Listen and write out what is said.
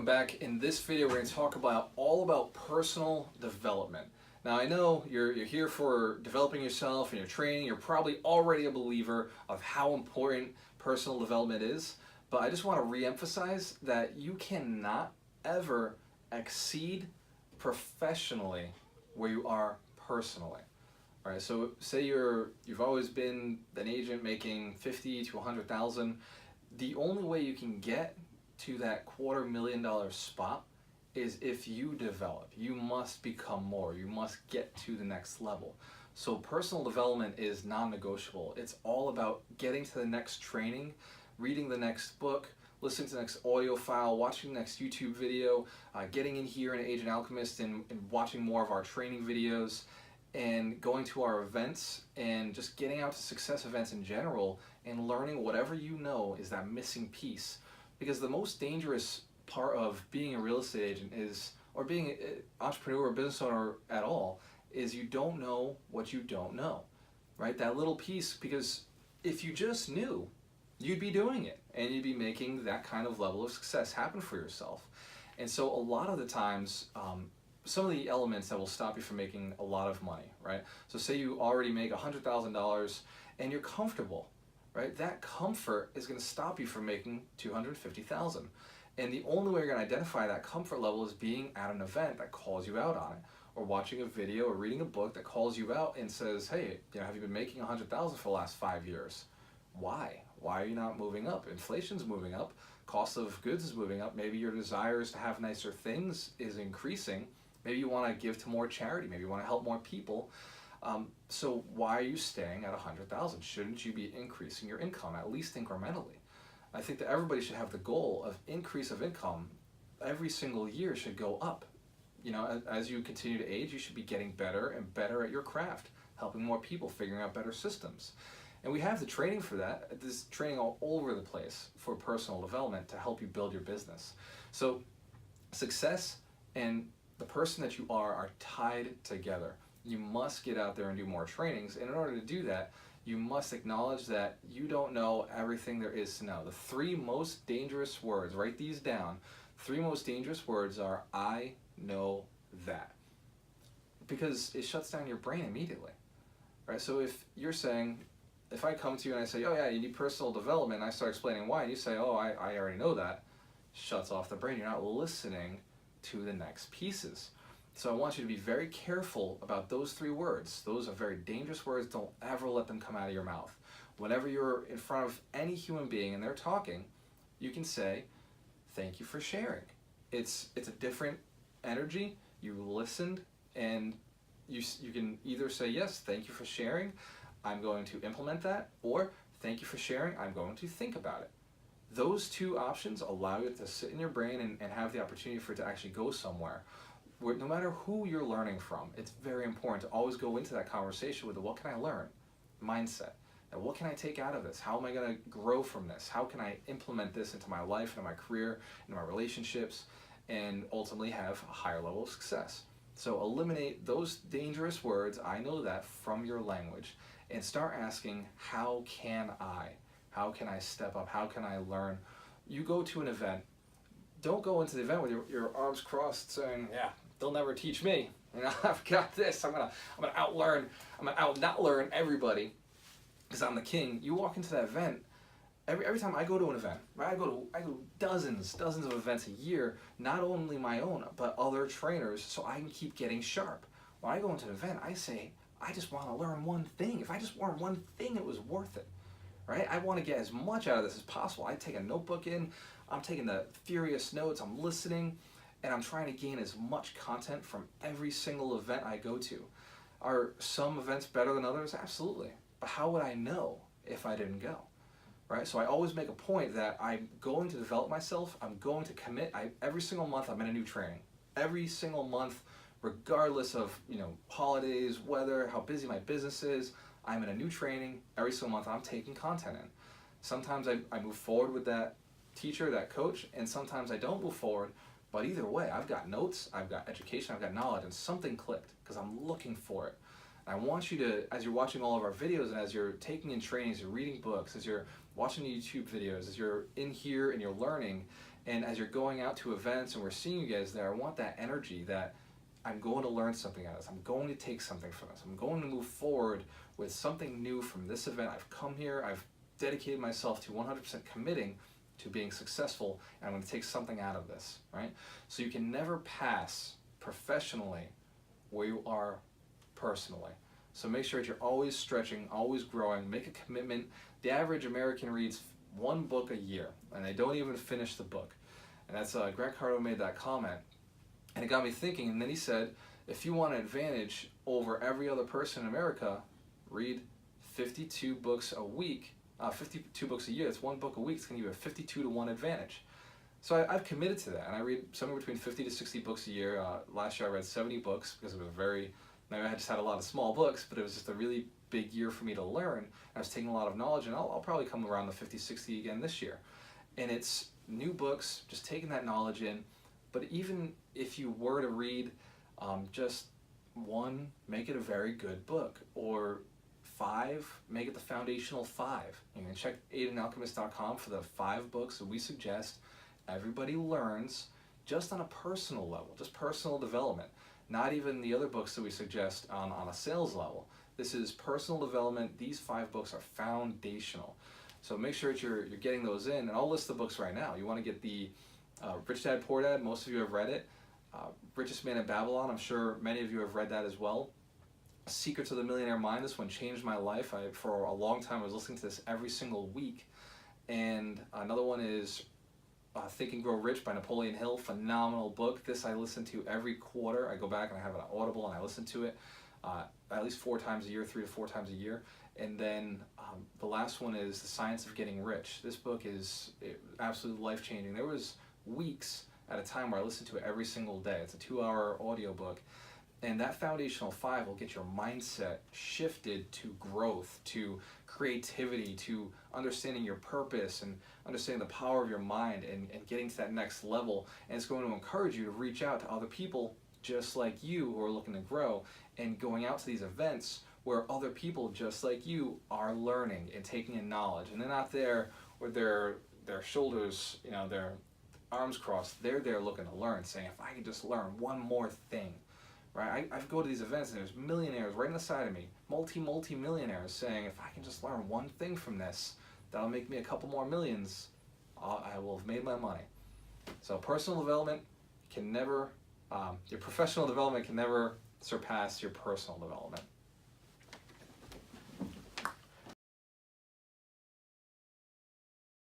back. In this video, we're going to talk about all about personal development. Now, I know you're here for developing yourself and your training. You're probably already a believer of how important personal development is, but I just want to re-emphasize that you cannot ever exceed professionally where you are personally. All right, so say you've always been an agent making 50 to 100,000. The only way you can get to that $250,000 spot is if you develop. You must become more. You must get to the next level. So personal development is non-negotiable. It's all about getting to the next training, reading the next book, listening to the next audio file, watching the next YouTube video, getting in here in Agent Alchemist and watching more of our training videos, and going to our events and just getting out to success events in general and learning whatever you know is that missing piece. Because the most dangerous part of being a real estate agent is, or being an entrepreneur or business owner at all, is you don't know what you don't know, right? That little piece, because if you just knew, you'd be doing it and you'd be making that kind of level of success happen for yourself. And so a lot of the times, some of the elements that will stop you from making a lot of money, right? So say you already make $100,000 and you're comfortable, right? That comfort is going to stop you from making $250,000. And the only way you're going to identify that comfort level is being at an event that calls you out on it, or watching a video or reading a book that calls you out and says, hey, have you been making $100,000 for the last 5 years? Why? Why are you not moving up? Inflation's moving up. Cost of goods is moving up. Maybe your desires to have nicer things is increasing. Maybe you want to give to more charity. Maybe you want to help more people. So why are you staying at 100,000? Shouldn't you be increasing your income, at least incrementally? I think that everybody should have the goal of increase of income. Every single year should go up. As you continue to age, you should be getting better and better at your craft, helping more people, figuring out better systems. And we have the training for that. There's training all over the place for personal development to help you build your business. So success and the person that you are tied together. You must get out there and do more trainings. And in order to do that, you must acknowledge that you don't know everything there is to know. The 3 most dangerous words, write these down. 3 most dangerous words are, I know that. Because it shuts down your brain immediately, right? So if you're saying, if I come to you and I say, oh yeah, you need personal development, and I start explaining why, and you say, oh, I already know that, shuts off the brain. You're not listening to the next pieces. So I want you to be very careful about those 3 words. Those are very dangerous words. Don't ever let them come out of your mouth. Whenever you're in front of any human being and they're talking, you can say, thank you for sharing. It's a different energy. You listened, and you can either say, yes, thank you for sharing, I'm going to implement that, or thank you for sharing, I'm going to think about it. Those 2 options allow you to sit in your brain and have the opportunity for it to actually go somewhere. No matter who you're learning from, it's very important to always go into that conversation with what can I learn mindset, and what can I take out of this? How am I going to grow from this? How can I implement this into my life, into my career, into my relationships, and ultimately have a higher level of success? So eliminate those dangerous words, I know that, from your language, and start asking, how can I? How can I step up? How can I learn? You go to an event, don't go into the event with your arms crossed saying, yeah, they'll never teach me. I've got this. I'm gonna not learn everybody because I'm the king. You walk into that event. Every time I go to an event, right? I go to dozens of events a year, not only my own, but other trainers, so I can keep getting sharp. When I go into an event, I say, I just want to learn one thing. If I just learned one thing, it was worth it, right? I want to get as much out of this as possible. I take a notebook in, I'm taking the furious notes, I'm listening, and I'm trying to gain as much content from every single event I go to. Are some events better than others? Absolutely. But how would I know if I didn't go? Right? So I always make a point that I'm going to develop myself, I'm going to commit. Every single month I'm in a new training. Every single month, regardless of holidays, weather, how busy my business is, I'm in a new training. Every single month I'm taking content in. Sometimes I move forward with that teacher, that coach, and sometimes I don't move forward. But either way, I've got notes, I've got education, I've got knowledge, and something clicked because I'm looking for it. And I want you to, as you're watching all of our videos and as you're taking in trainings, you're reading books, as you're watching YouTube videos, as you're in here and you're learning, And as you're going out to events and we're seeing you guys there, I want that energy that I'm going to learn something out of this. I'm going to take something from this. I'm going to move forward with something new from this event. I've come here, I've dedicated myself to 100% committing to being successful, and I'm going to take something out of this, right? So you can never pass professionally where you are personally. So make sure that you're always stretching, always growing, make a commitment. The average American reads one book a year, and they don't even finish the book. And that's Grant Cardone made that comment, and it got me thinking. And then he said, if you want an advantage over every other person in America, read 52 books a week, 52 books a year. That's one book a week. It's going to give you a 52 to 1 advantage. So I've committed to that, and I read somewhere between 50 to 60 books a year. Last year I read 70 books because it was maybe I just had a lot of small books, but it was just a really big year for me to learn. I was taking a lot of knowledge, and I'll probably come around the 50, 60 again this year. And it's new books, just taking that knowledge in. But even if you were to read just one, make it a very good book, or 5, make it the foundational 5. You can check aidenalchemist.com for the 5 books that we suggest everybody learns just on a personal level, just personal development. Not even the other books that we suggest on a sales level. This is personal development. These 5 books are foundational. So make sure that you're getting those in. And I'll list the books right now. You want to get the Rich Dad, Poor Dad. Most of you have read it. Richest Man in Babylon. I'm sure many of you have read that as well. Secrets of the Millionaire Mind. This one changed my life. For a long time, I was listening to this every single week. And another one is Think and Grow Rich by Napoleon Hill. Phenomenal book. This I listen to every quarter. I go back and I have an Audible and I listen to it at least 4 times a year, 3 to 4 times a year. And then the last one is The Science of Getting Rich. This book is absolutely life-changing. There was weeks at a time where I listened to it every single day. It's a 2-hour audiobook. And that foundational 5 will get your mindset shifted to growth, to creativity, to understanding your purpose and understanding the power of your mind and getting to that next level. And it's going to encourage you to reach out to other people just like you who are looking to grow, and going out to these events where other people just like you are learning and taking in knowledge. And they're not there with their shoulders, their arms crossed. They're there looking to learn, saying, if I can just learn one more thing. Right? I go to these events and there's millionaires right on the side of me, multi-millionaires saying, if I can just learn one thing from this, that'll make me a couple more millions, I will have made my money. So personal development can never, your professional development can never surpass your personal development.